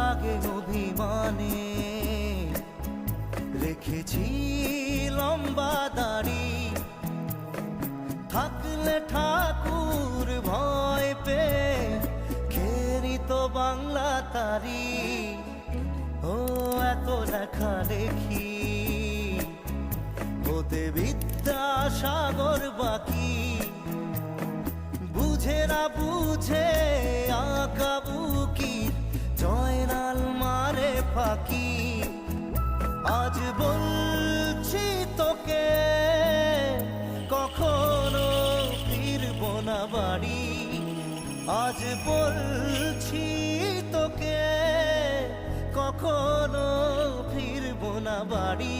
রাগে অভিমানে রেখেছি লম্বা দাড়ি। থাকলে ঠাকুর ভয় পেয়ে খেরি তো বাংলা তারি। ও এত লেখা লেখি হতে বিদ্যাসাগর বাকি, বুঝে না বুঝে আঁকাবুকি জয়নাল মারে ফাঁকি। আজ বলছি তোকে কখনো ফিরব না বাড়ি। আজ বলছি তোকে কখনো ফিরব না বাড়ি।